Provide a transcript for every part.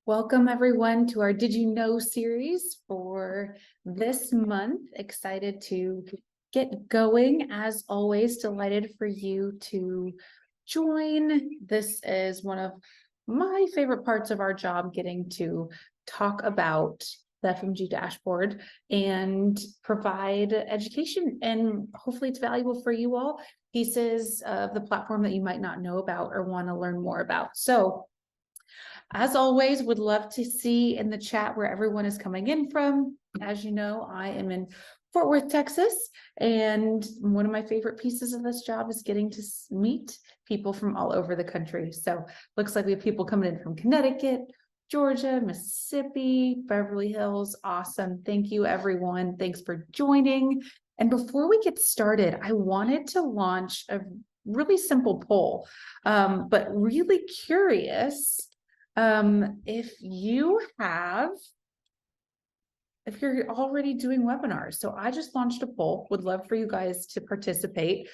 Welcome everyone to our Did You Know series for this month. Excited to get going. As always, delighted for you to join. This is one of my favorite parts of our job, getting to talk about the FMG dashboard and provide education, and hopefully it's valuable for you all, pieces of the platform that you might not know about or want to learn more about. So as always, would love to see in the chat where everyone is coming in from. As you know, I am in Fort Worth, Texas, and one of my favorite pieces of this job is getting to meet people from all over the country. So looks like we have people coming in from Connecticut, Georgia, Mississippi, Beverly Hills. Awesome. Thank you, everyone. Thanks for joining. And before we get started, I wanted to launch a really simple poll, but really curious if you're already doing webinars. So I just launched a poll, would love for you guys to participate.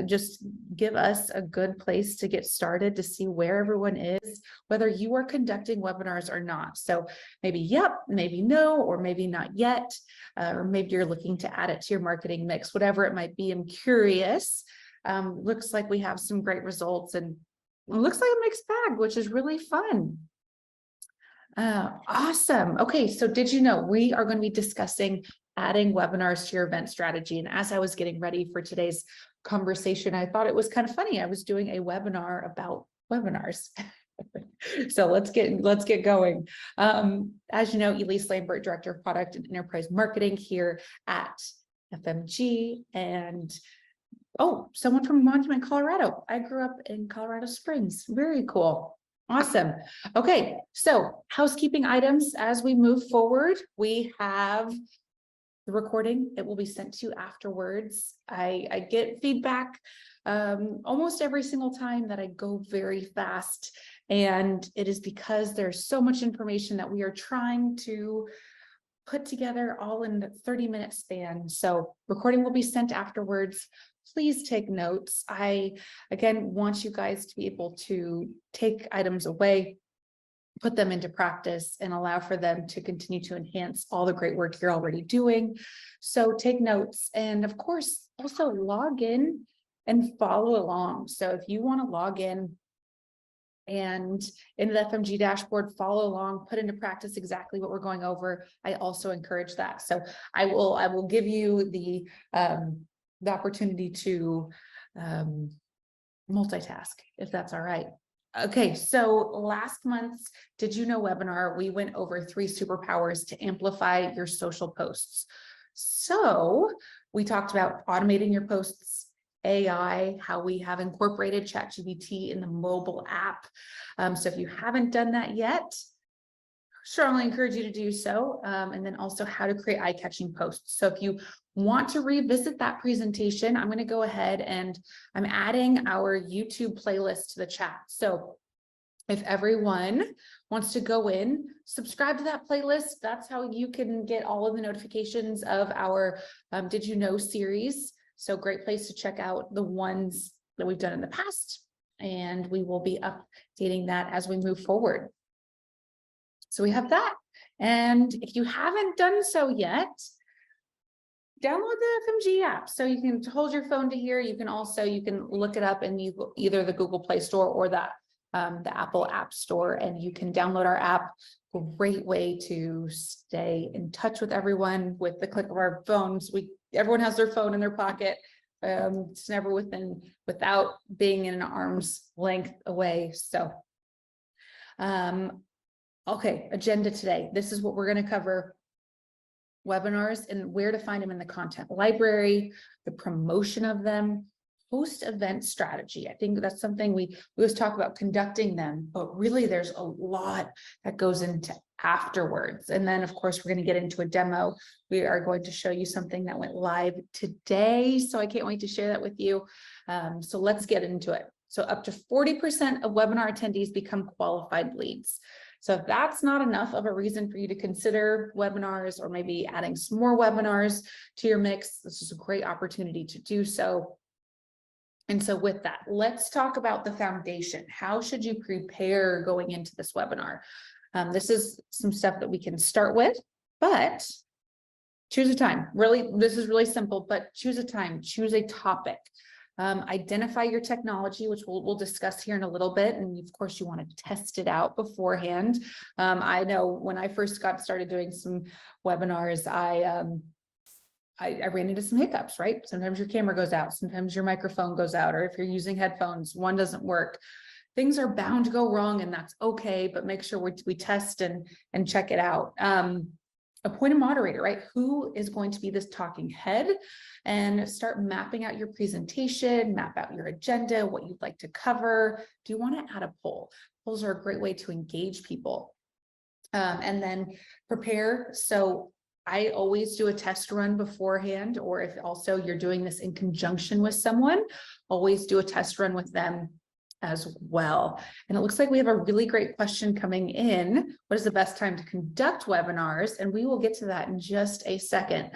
Just give us a good place to get started to see where everyone is, whether you are conducting webinars or not. So maybe yep, maybe no, or maybe not yet, or maybe you're looking to add it to your marketing mix, whatever it might be. I'm curious. Looks like we have some great results, and it looks like a mixed bag, which is really fun. Awesome. Okay, so did you know we are going to be discussing adding webinars to your event strategy? And as I was getting ready for today's conversation, I thought it was kind of funny. I was doing a webinar about webinars. So let's get going. As you know, Elise Lambert, Director of Product and Enterprise Marketing here at FMG, and oh, someone from Monument, Colorado. I grew up in Colorado Springs. Very cool. Awesome. Okay, so housekeeping items as we move forward. We have the recording. It will be sent to you afterwards. I get feedback almost every single time that I go very fast, and it is because there's so much information that we are trying to put together all in a 30-minute span. So recording will be sent afterwards. Please take notes. I, again, want you guys to be able to take items away, put them into practice, and allow for them to continue to enhance all the great work you're already doing. So take notes, and of course, also log in and follow along. So if you want to log in and in the FMG dashboard, follow along, put into practice exactly what we're going over, I also encourage that. So I will give you the opportunity to multitask, if that's all right. Okay, so last month's Did You Know webinar, we went over 3 superpowers to amplify your social posts. So we talked about automating your posts, AI, how we have incorporated ChatGPT in the mobile app. So if you haven't done that yet, strongly encourage you to do so. And then also how to create eye-catching posts. So if you want to revisit that presentation, I'm going to go ahead and I'm adding our YouTube playlist to the chat. So if everyone wants to go in, subscribe to that playlist. That's how you can get all of the notifications of our Did You Know series. So great place to check out the ones that we've done in the past. And we will be updating that as we move forward. So we have that. And if you haven't done so yet, download the FMG app. So you can hold your phone to here. You can look it up in either the Google Play Store or the Apple App Store, and you can download our app. Great way to stay in touch with everyone with the click of our phones. Everyone has their phone in their pocket. It's never without being in an arm's length away. So, okay, agenda today. This is what we're going to cover: webinars and where to find them in the content library, the promotion of them, post-event strategy. I think that's something we always talk about, conducting them, but really there's a lot that goes into afterwards. And then of course, we're going to get into a demo. We are going to show you something that went live today. So I can't wait to share that with you. So let's get into it. So up to 40% of webinar attendees become qualified leads. So if that's not enough of a reason for you to consider webinars, or maybe adding some more webinars to your mix, this is a great opportunity to do so. And so with that, let's talk about the foundation. How should you prepare going into this webinar? This is some stuff that we can start with, but choose a time. Really, this is really simple, but choose a time, choose a topic. Identify your technology, which we'll discuss here in a little bit. And of course, you want to test it out beforehand. I know when I first got started doing some webinars, I ran into some hiccups, right? Sometimes your camera goes out, sometimes your microphone goes out, or if you're using headphones, one doesn't work. Things are bound to go wrong, and that's okay, but make sure we test and check it out. Appoint a moderator, right? Who is going to be this talking head, and start mapping out your presentation, map out your agenda, what you'd like to cover. Do you want to add a poll? Polls are a great way to engage people. And then prepare. So I always do a test run beforehand, or if also you're doing this in conjunction with someone, always do a test run with them as well. And it looks like we have a really great question coming in. What is the best time to conduct webinars? And we will get to that in just a second.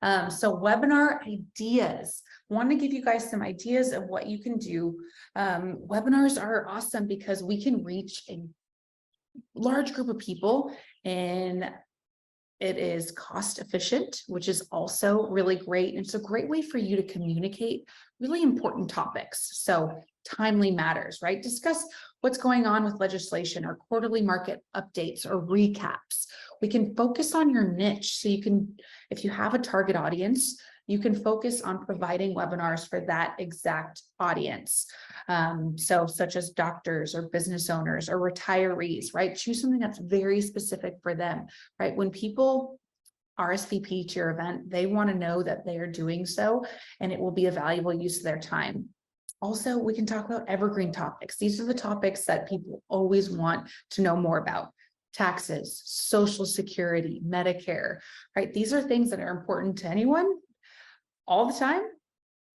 So webinar ideas. I want to give you guys some ideas of what you can do. Webinars are awesome because we can reach a large group of people, and it is cost efficient, which is also really great. And it's a great way for you to communicate really important topics. So timely matters, right? Discuss what's going on with legislation, or quarterly market updates or recaps. We can focus on your niche. So you can, if you have a target audience, you can focus on providing webinars for that exact audience. So such as doctors or business owners or retirees, right? Choose something that's very specific for them, right? When people RSVP to your event, they want to know that they are doing so, and it will be a valuable use of their time. Also, we can talk about evergreen topics. These are the topics that people always want to know more about. Taxes, Social Security, Medicare, right? These are things that are important to anyone all the time.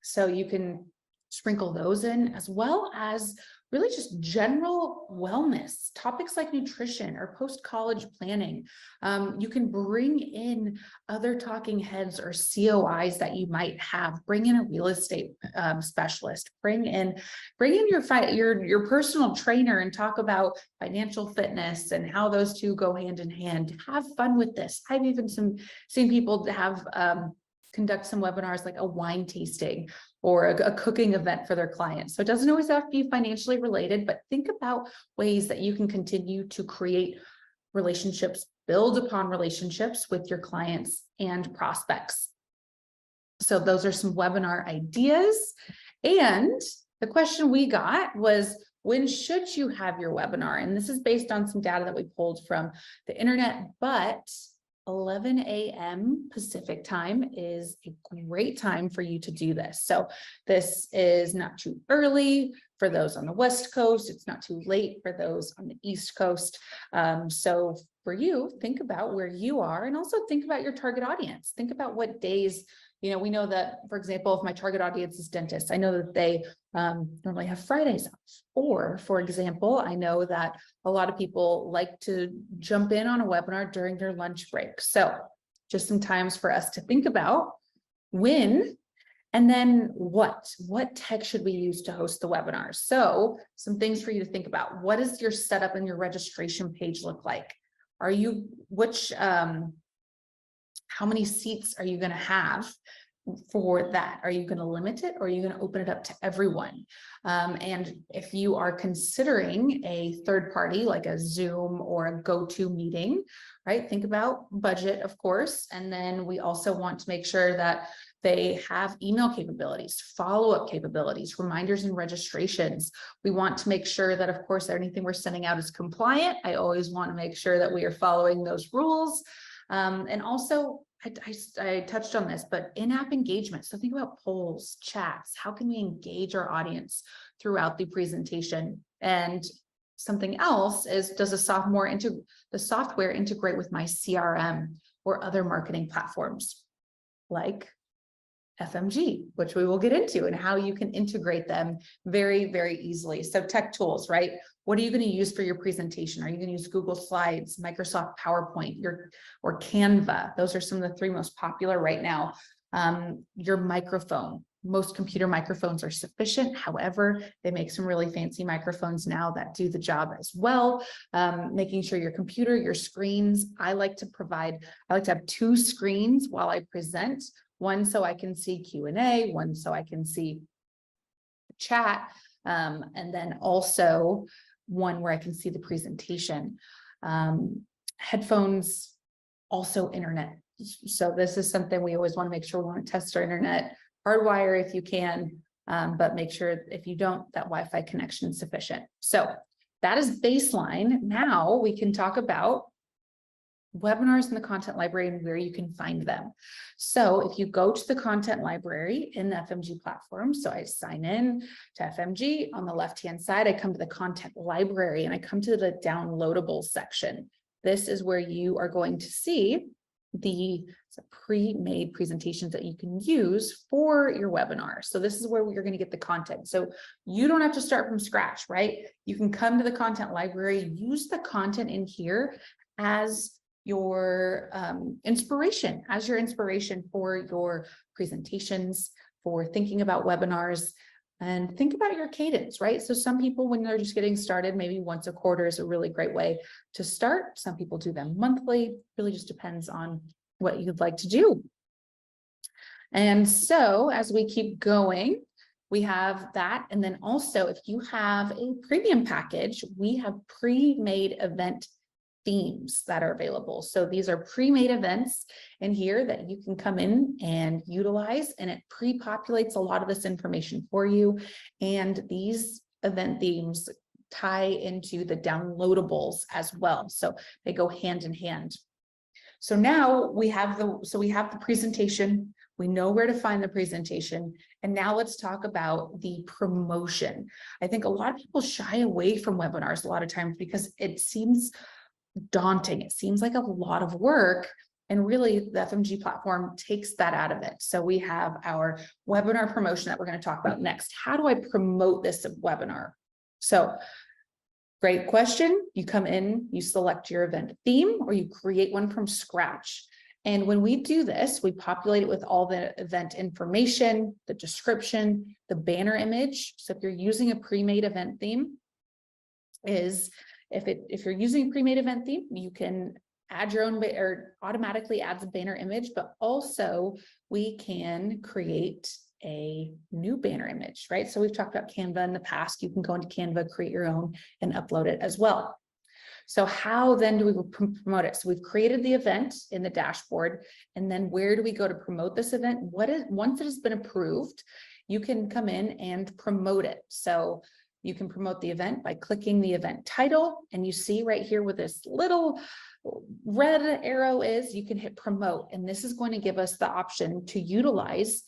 So you can sprinkle those in, as well as really just general wellness, topics like nutrition or post-college planning. You can bring in other talking heads or COIs that you might have. Bring in a real estate specialist. Bring in your personal trainer and talk about financial fitness and how those two go hand in hand. Have fun with this. I've even seen people have conduct some webinars like a wine tasting or a cooking event for their clients. So it doesn't always have to be financially related, but think about ways that you can continue to create relationships, build upon relationships with your clients and prospects. So those are some webinar ideas. And the question we got was, when should you have your webinar? And this is based on some data that we pulled from the internet, but 11 a.m. Pacific time is a great time for you to do this. So this is not too early for those on the West Coast. It's not too late for those on the East Coast. So for you, think about where you are, and also think about your target audience. Think about what days, we know that, for example, if my target audience is dentists, I know that they normally have Fridays off. Or, for example, I know that a lot of people like to jump in on a webinar during their lunch break. So just some times for us to think about when, and then what tech should we use to host the webinar? So some things for you to think about. What does your setup and your registration page look like? How many seats are you going to have for that? Are you going to limit it, or are you going to open it up to everyone? And if you are considering a third party like a Zoom or a GoToMeeting, right? Think about budget, of course. And then we also want to make sure that they have email capabilities, follow-up capabilities, reminders and registrations. We want to make sure that, of course, anything we're sending out is compliant. I always want to make sure that we are following those rules. And also, I touched on this, but in-app engagement. So think about polls, chats. How can we engage our audience throughout the presentation? And something else is, does the software integrate with my CRM or other marketing platforms like FMG, which we will get into, and how you can integrate them very, very easily. So tech tools, right? What are you going to use for your presentation? Are you going to use Google Slides, Microsoft PowerPoint, or Canva? Those are some of the three most popular right now. Your microphone, Most computer microphones are sufficient. However, they make some really fancy microphones now that do the job as well. Making sure your computer, your screens, I like to have 2 screens while I present, one so I can see Q&A, one so I can see chat, and then also one where I can see the presentation. Headphones, also internet. So this is something we always want to make sure we want to test our internet. Hardwire if you can, but make sure if you don't, that Wi-Fi connection is sufficient. So that is baseline. Now we can talk about webinars in the content library and where you can find them. So if you go to the content library in the FMG platform, so I sign in to FMG, on the left-hand side, I come to the content library and I come to the downloadable section. This is where you are going to see the pre-made presentations that you can use for your webinar. So this is where you're going to get the content. So you don't have to start from scratch, right? You can come to the content library, use the content in here as your inspiration for your presentations, for thinking about webinars, and think about your cadence, right? So some people, when they're just getting started, maybe once a quarter is a really great way to start. Some people do them monthly, really just depends on what you'd like to do. And so as we keep going, we have that. And then also, if you have a premium package, we have pre-made event themes that are available. So these are pre-made events in here that you can come in and utilize, and it pre-populates a lot of this information for you. And these event themes tie into the downloadables as well. So they go hand in hand. So now we have the presentation. We know where to find the presentation. And now let's talk about the promotion. I think a lot of people shy away from webinars a lot of times because it seems daunting. It seems like a lot of work, and really the FMG platform takes that out of it. So we have our webinar promotion that we're going to talk about next. How do I promote this webinar? So great question. You come in, you select your event theme, or you create one from scratch. And when we do this, we populate it with all the event information, the description, the banner image. So if you're using a pre-made event theme, if you're using a pre-made event theme, you can add your own, or automatically adds a banner image, but also we can create a new banner image, right? So we've talked about Canva in the past. You can go into Canva, create your own, and upload it as well. So how then do we promote it? So we've created the event in the dashboard, and then where do we go to promote this event? Once it has been approved, you can come in and promote it. So you can promote the event by clicking the event title, and you see right here where this little red arrow is, you can hit promote, and this is going to give us the option to utilize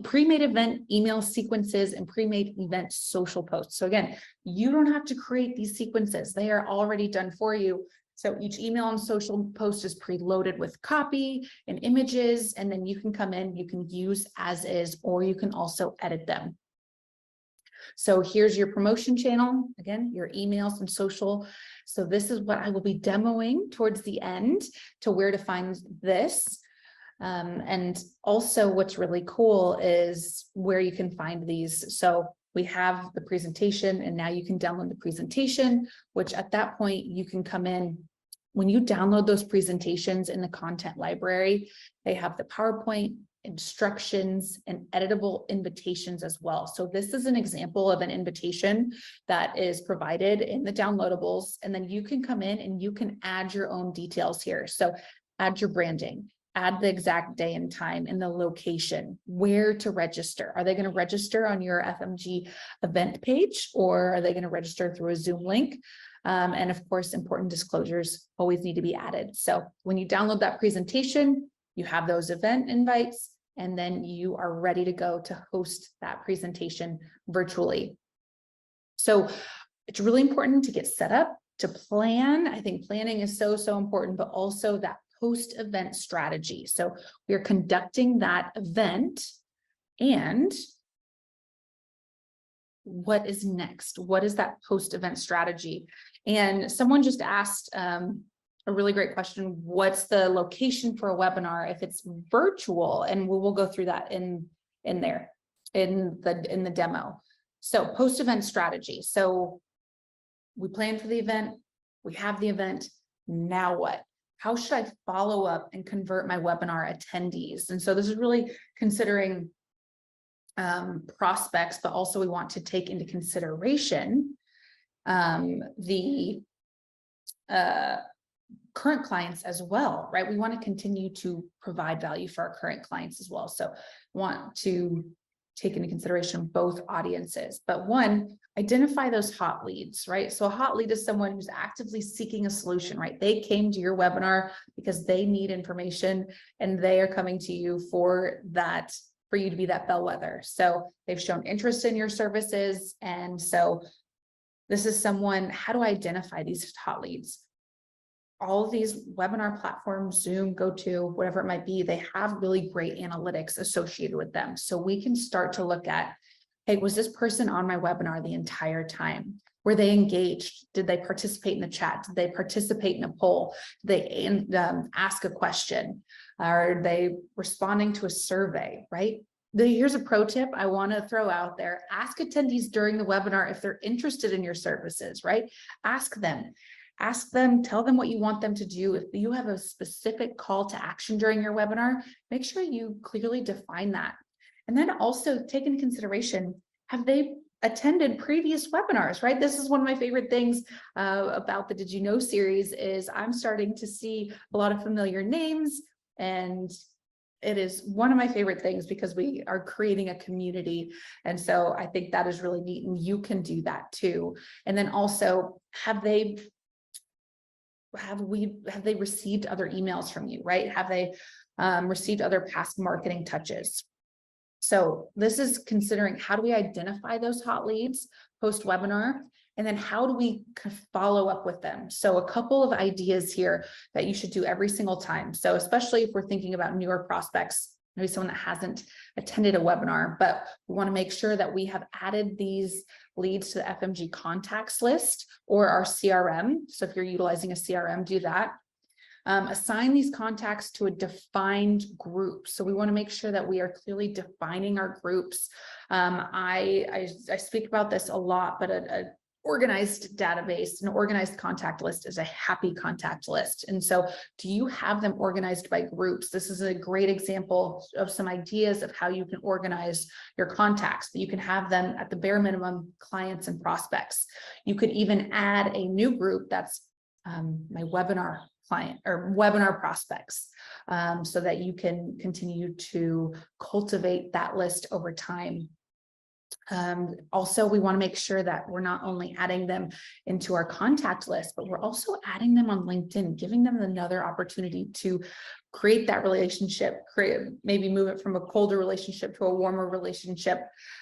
pre-made event email sequences and pre-made event social posts. So again, you don't have to create these sequences. They are already done for you. So each email and social post is preloaded with copy and images, and then you can come in, you can use as is, or you can also edit them. So here's your promotion channel, again, your emails and social. So this is what I will be demoing towards the end to where to find this. And also what's really cool is where you can find these. So we have the presentation, and now you can download the presentation, which at that point you can come in. When you download those presentations in the content library, they have the PowerPoint, instructions, and editable invitations as well. So this is an example of an invitation that is provided in the downloadables, and then you can come in and you can add your own details here. So add your branding, add the exact day and time and the location, where to register. Are they going to register on your FMG event page, or are they going to register through a Zoom link? And of course, important disclosures always need to be added. So when you download that presentation, you have those event invites, and then you are ready to go to host that presentation virtually. So it's really important to get set up, to plan. I think planning is so important, but also that post-event strategy. So we are conducting that event, and what is next? What is that post-event strategy? And someone just asked a really great question. What's the location for a webinar if it's virtual? And we'll go through that in there. in the demo. So post-event strategy. So we plan for the event, we have the event, now what? How should I follow up and convert my webinar attendees? And so this is really considering prospects, but also we want to take into consideration the current clients as well, right? We want to continue to provide value for our current clients as well. So want to take into consideration both audiences, but one, identify those hot leads, right? So a hot lead is someone who's actively seeking a solution, right? They came to your webinar because they need information and they are coming to you for that, for you to be that bellwether. So they've shown interest in your services. And so this is someone, how do I identify these hot leads? All of these webinar platforms, Zoom, GoTo, whatever it might be, they have really great analytics associated with them. So we can start to look at, hey, was this person on my webinar the entire time? Were they engaged? Did they participate in the chat? Did they participate in a poll? Did they ask a question? Are they responding to a survey, right? Here's a pro tip I want to throw out there. Ask attendees during the webinar if they're interested in your services, right? Ask them, tell them what you want them to do. If you have a specific call to action during your webinar, make sure you clearly define that. And then also take into consideration, have they attended previous webinars, right? This is one of my favorite things about the Did You Know series is I'm starting to see a lot of familiar names, and it is one of my favorite things because we are creating a community. And so I think that is really neat, and you can do that too. And then also, have they received other emails from you, right? Have they received other past marketing touches? So this is considering, how do we identify those hot leads post-webinar? And then how do we follow up with them? So a couple of ideas here that you should do every single time. So especially if we're thinking about newer prospects, maybe someone that hasn't attended a webinar, but we want to make sure that we have added these leads to the FMG contacts list or our CRM. So if you're utilizing a CRM, do that. Assign these contacts to a defined group. So we want to make sure that we are clearly defining our groups. I speak about this a lot, but a organized database, an organized contact list is a happy contact list. And so do you have them organized by groups? This is a great example of some ideas of how you can organize your contacts. You can have them at the bare minimum, clients and prospects. You could even add a new group that's my webinar client or webinar prospects, so that you can continue to cultivate that list over time. Also, we want to make sure that we're not only adding them into our contact list, but we're also adding them on LinkedIn, giving them another opportunity to create that relationship, maybe move it from a colder relationship to a warmer relationship.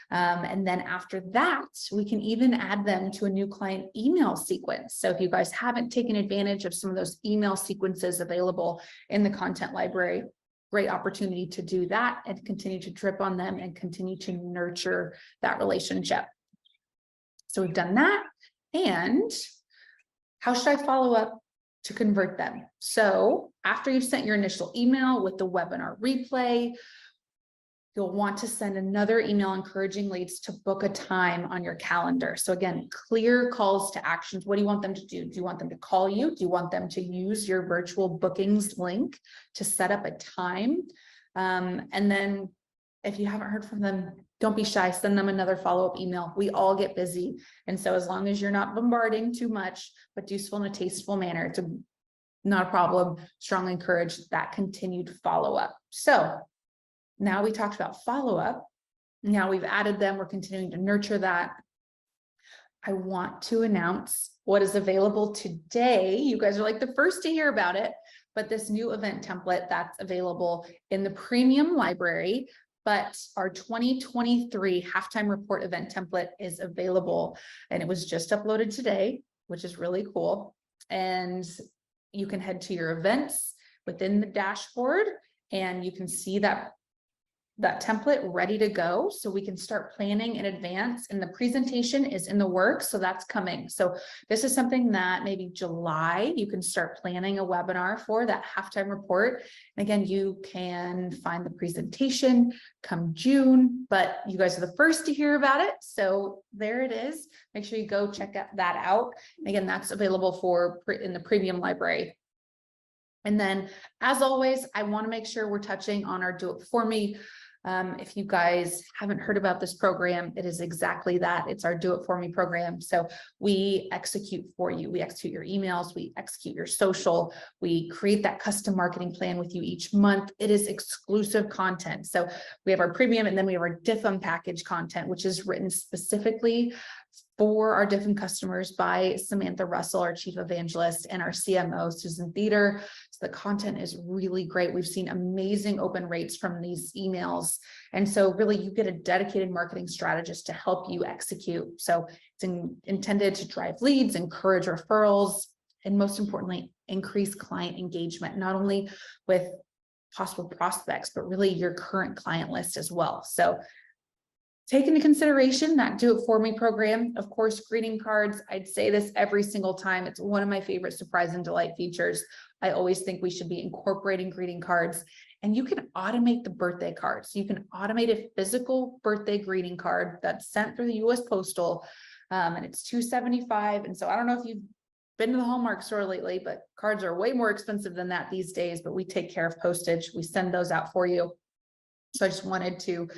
And then after that, we can even add them to a new client email sequence. So if you guys haven't taken advantage of some of those email sequences available in the content library, great opportunity to do that and continue to drip on them and continue to nurture that relationship. So we've done that. And how should I follow up to convert them? So after you've sent your initial email with the webinar replay, you'll want to send another email encouraging leads to book a time on your calendar. So again, clear calls to actions. What do you want them to do? Do you want them to call you? Do you want them to use your virtual bookings link to set up a time? And then if you haven't heard from them, don't be shy, send them another follow-up email. We all get busy. And so as long as you're not bombarding too much, but do so in a tasteful manner, it's not a problem. Strongly encourage that continued follow-up. So now we talked about follow-up. Now we've added them. We're continuing to nurture that. I want to announce what is available today. You guys are like the first to hear about it, but this new event template that's available in the premium library, but our 2023 halftime report event template is available, and it was just uploaded today, which is really cool. And you can head to your events within the dashboard and you can see that that template ready to go so we can start planning in advance, and the presentation is in the works, so that's coming. So this is something that maybe July you can start planning a webinar for that halftime report. And again, you can find the presentation come June, but you guys are the first to hear about it, so there it is. Make sure you go check that out. And again, that's available for in the premium library. And then, as always, I want to make sure we're touching on our Do It For Me. If you guys haven't heard about this program, it is exactly that. It's our Do It For Me program. So we execute for you. We execute your emails, we execute your social, we create that custom marketing plan with you each month. It is exclusive content. So we have our premium, and then we have our DIFM package content, which is written specifically for our different customers by Samantha Russell, our chief evangelist, and our CMO, Susan Theater. So the content is really great. We've seen amazing open rates from these emails. And so really you get a dedicated marketing strategist to help you execute. So it's intended to drive leads, encourage referrals, and most importantly, increase client engagement, not only with possible prospects, but really your current client list as well. So take into consideration that Do It For Me program. Of course, greeting cards. I'd say this every single time. It's one of my favorite surprise and delight features. I always think we should be incorporating greeting cards, and you can automate the birthday cards. You can automate a physical birthday greeting card that's sent through the US Postal, and it's $275. And so I don't know if you've been to the Hallmark store lately, but cards are way more expensive than that these days, but we take care of postage. We send those out for you. So I just wanted to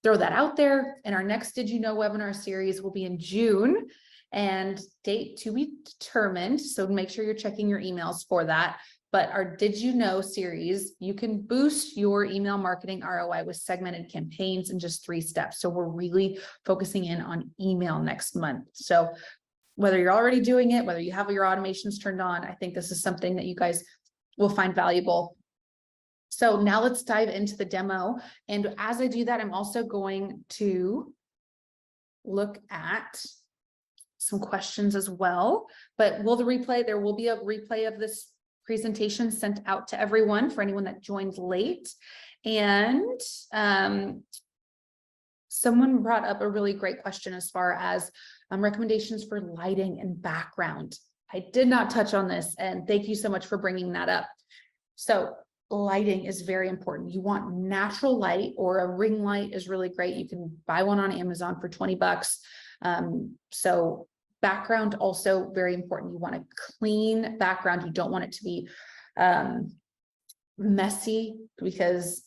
throw that out there. And our next Did You Know webinar series will be in June, and date to be determined. So make sure you're checking your emails for that. But our Did You Know series, you can boost your email marketing ROI with segmented campaigns in just 3 steps. So we're really focusing in on email next month. So whether you're already doing it, whether you have your automations turned on, I think this is something that you guys will find valuable. So now let's dive into the demo. And as I do that, I'm also going to look at some questions as well, but there will be a replay of this presentation sent out to everyone for anyone that joined late. And someone brought up a really great question as far as recommendations for lighting and background. I did not touch on this, and thank you so much for bringing that up. So lighting is very important. You want natural light, or a ring light is really great. You can buy one on Amazon for $20. So background also very important. You want a clean background. You don't want it to be messy, because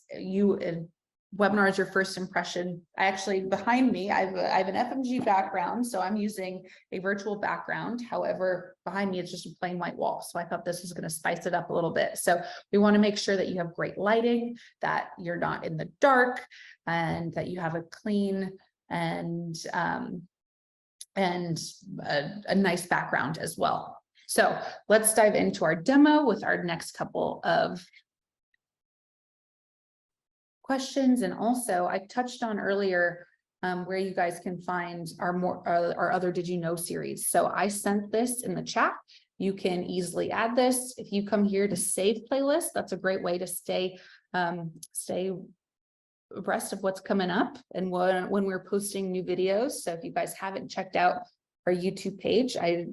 webinar is your first impression. Behind me, I have an FMG background, so I'm using a virtual background. However, behind me, it's just a plain white wall. So I thought this was going to spice it up a little bit. So we want to make sure that you have great lighting, that you're not in the dark, and that you have a clean and a nice background as well. So let's dive into our demo with our next couple of questions. And also I touched on earlier where you guys can find our other Did You Know series. So I sent this in the chat. You can easily add this. If you come here to save playlist, that's a great way to stay abreast of what's coming up and when we're posting new videos. So if you guys haven't checked out our YouTube page, I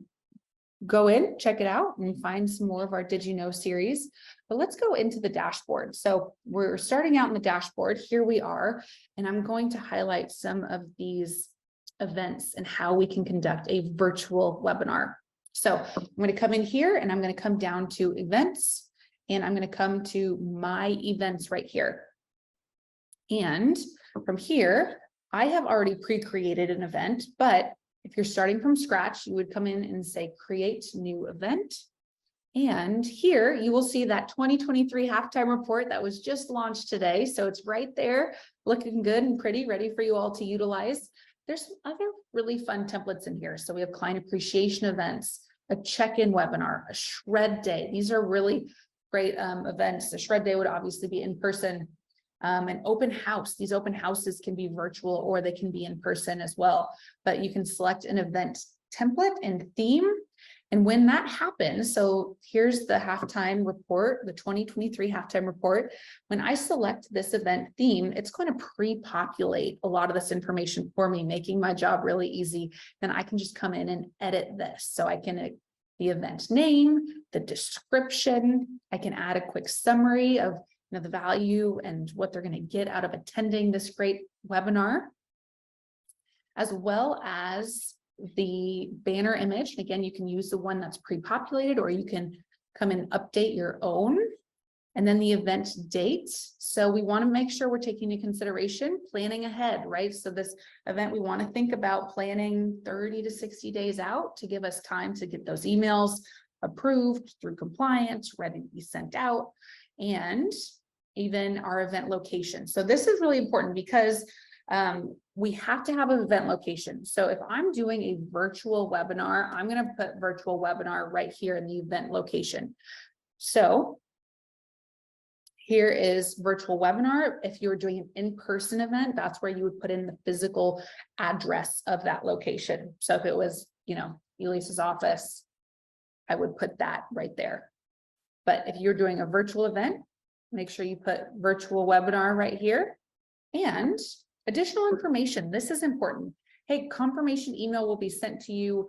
go in, check it out, and find some more of our Did You Know series. But let's go into the dashboard. So we're starting out in the dashboard. Here we are, and I'm going to highlight some of these events and how we can conduct a virtual webinar. So I'm going to come in here, and I'm going to come down to events, and I'm going to come to my events right here. And from here, I have already pre-created an event, but if you're starting from scratch, you would come in and say, create new event. And here you will see that 2023 halftime report that was just launched today. So it's right there, looking good and pretty, ready for you all to utilize. There's some other really fun templates in here. So we have client appreciation events, a check-in webinar, a shred day. These are really great events. The shred day would obviously be in person. An open house. These open houses can be virtual or they can be in person as well, but you can select an event template and theme, And when that happens, so here's the halftime report, the 2023 halftime report. When I select this event theme, it's going to pre-populate a lot of this information for me, making my job really easy. Then I can just come in and edit this. So I can the event name, the description, I can add a quick summary of the value and what they're going to get out of attending this great webinar, as well as the banner image. Again, you can use the one that's pre-populated, or you can come and update your own. And then the event date. So we want to make sure we're taking into consideration planning ahead, right? So this event, we want to think about planning 30 to 60 days out to give us time to get those emails approved through compliance, ready to be sent out, and even our event location. So this is really important because we have to have an event location. So if I'm doing a virtual webinar, I'm going to put virtual webinar right here in the event location. So here is virtual webinar. If you were doing an in-person event, that's where you would put in the physical address of that location. So if it was, Elise's office, I would put that right there. But if you're doing a virtual event, make sure you put virtual webinar right here. And additional information, this is important. Hey, confirmation email will be sent to you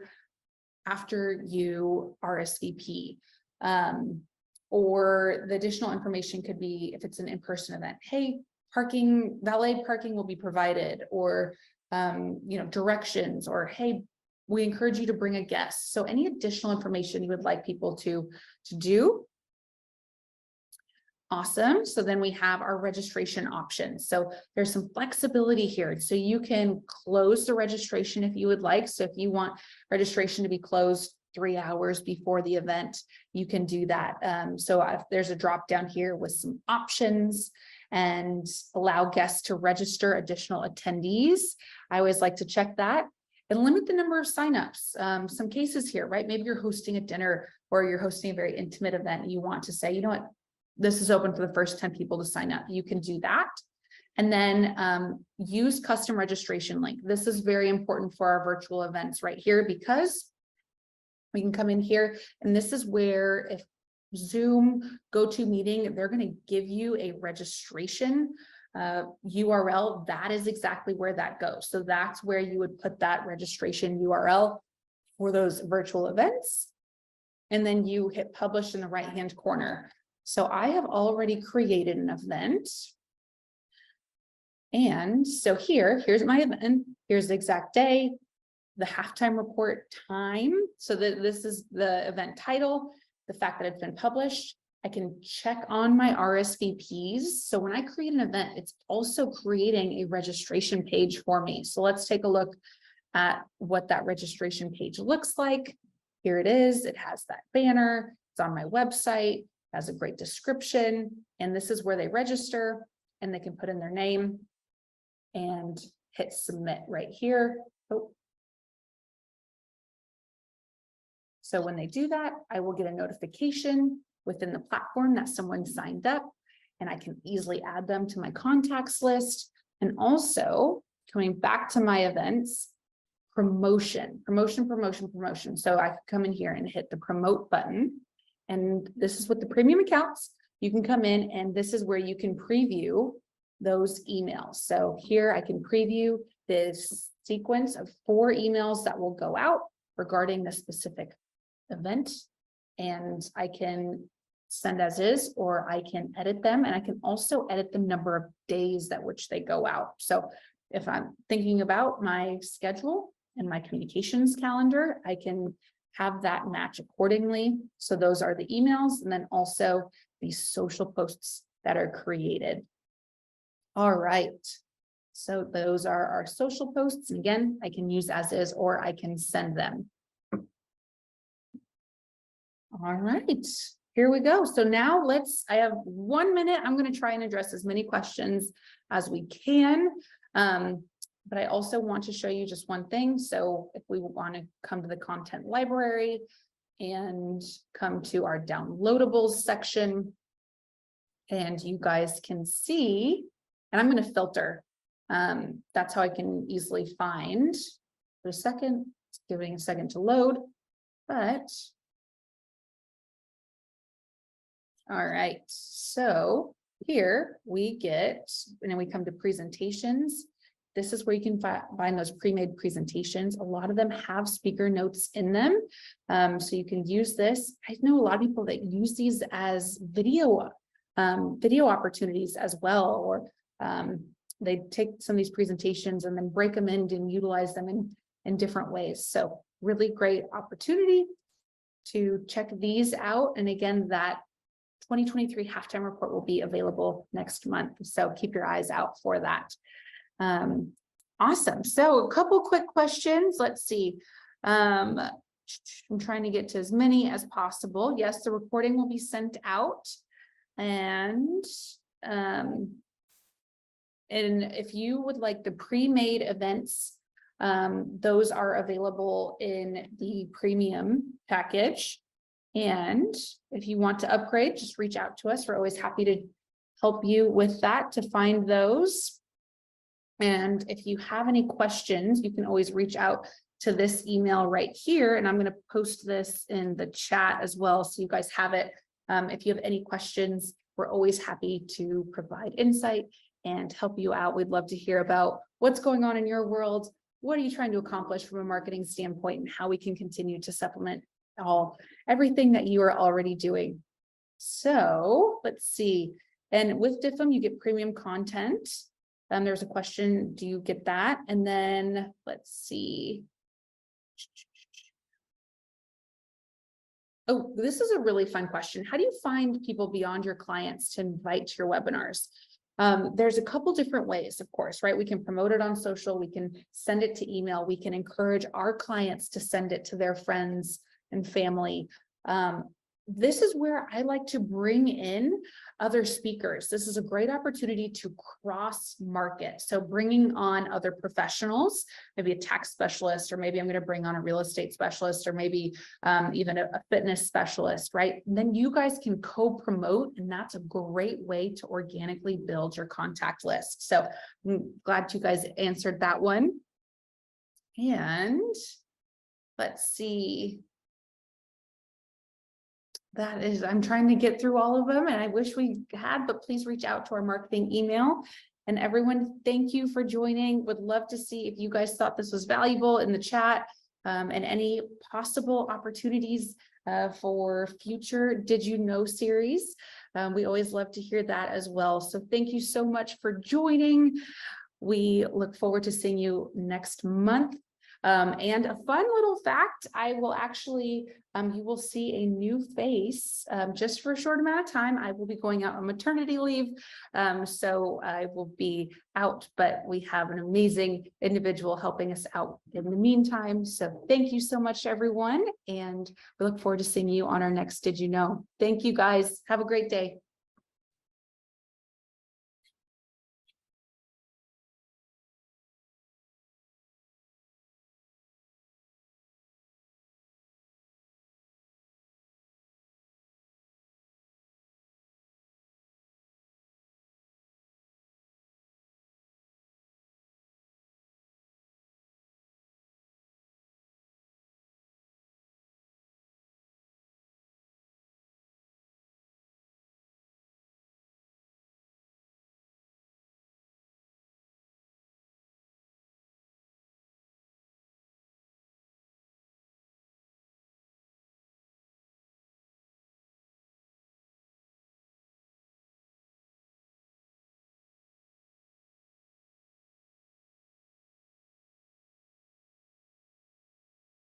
after you RSVP. Or the additional information could be, if it's an in-person event, hey, valet parking will be provided, or directions, or hey, we encourage you to bring a guest. So any additional information you would like people to do. Awesome. So then we have our registration options. So there's some flexibility here. So you can close the registration if you would like. So if you want registration to be closed 3 hours before the event, you can do that. So if there's a drop down here with some options, and allow guests to register additional attendees. I always like to check that, and limit the number of signups. Some cases here, right? Maybe you're hosting a dinner, or you're hosting a very intimate event, and you want to say, you know what, this is open for the first 10 people to sign up. You can do that. And then use custom registration link. This is very important for our virtual events right here, because we can come in here, and this is where, if Zoom GoToMeeting, they're going to give you a registration URL. That is exactly where that goes. So that's where you would put that registration URL for those virtual events. And then you hit publish in the right-hand corner. So I have already created an event. And so here's my event. Here's the exact day, the halftime report time. So this is the event title, the fact that it's been published. I can check on my RSVPs. So when I create an event, it's also creating a registration page for me. So let's take a look at what that registration page looks like. Here it is. It has that banner. It's on my website, has a great description. And this is where they register, and they can put in their name and hit submit right here. Oh. So when they do that, I will get a notification within the platform that someone signed up, and I can easily add them to my contacts list. And also coming back to my events, promotion. So I come in here and hit the promote button. And this is with the premium accounts. You can come in, and this is where you can preview those emails. So here I can preview this sequence of 4 emails that will go out regarding the specific event, and I can send as is, or I can edit them, and I can also edit the number of days that which they go out. So if I'm thinking about my schedule and my communications calendar, I can have that match accordingly. So those are the emails, and then also the social posts that are created. All right. So those are our social posts. And again, I can use as is, or I can send them. All right, here we go. So now I have 1 minute. I'm going to try and address as many questions as we can. But I also want to show you just one thing. So if we want to come to the content library and come to our downloadables section, and you guys can see, and I'm going to filter. That's how I can easily find. For a second, it's giving a second to load. but. All right, so here we get, and then we come to presentations. This is where you can find those pre-made presentations. A lot of them have speaker notes in them. So you can use this. I know a lot of people that use these as video opportunities as well, or they take some of these presentations and then break them in and utilize them in different ways. So really great opportunity to check these out. And again, that 2023 halftime report will be available next month. So keep your eyes out for that. Awesome. So a couple quick questions. Let's see. I'm trying to get to as many as possible. Yes, the recording will be sent out. And if you would like the pre-made events, those are available in the premium package. And if you want to upgrade, just reach out to us. We're always happy to help you with that, to find those. And if you have any questions, you can always reach out to this email right here. And I'm going to post this in the chat as well, so you guys have it. If you have any questions, we're always happy to provide insight and help you out. We'd love to hear about what's going on in your world. What are you trying to accomplish from a marketing standpoint, and how we can continue to supplement everything that you are already doing. So let's see. And with DIFM, you get premium content. There's a question, do you get that? And then let's see. Oh, this is a really fun question. How do you find people beyond your clients to invite to your webinars? There's a couple different ways, of course, right? We can promote it on social. We can send it to email. We can encourage our clients to send it to their friends and family. This is where I like to bring in other speakers. This is a great opportunity to cross market. So bringing on other professionals, maybe a tax specialist, or maybe I'm going to bring on a real estate specialist, or maybe even a fitness specialist, right? And then you guys can co-promote, and that's a great way to organically build your contact list. So I'm glad you guys answered that one. And let's see. That is, I'm trying to get through all of them, and I wish we had, but please reach out to our marketing email. And everyone, thank you for joining. Would love to see if you guys thought this was valuable in the chat, and any possible opportunities for future Did You Know series. We always love to hear that as well. So thank you so much for joining. We look forward to seeing you next month. And a fun little fact, I will actually, you will see a new face just for a short amount of time. I will be going out on maternity leave, so I will be out, but we have an amazing individual helping us out in the meantime. So thank you so much, everyone, and we look forward to seeing you on our next Did You Know? Thank you, guys. Have a great day.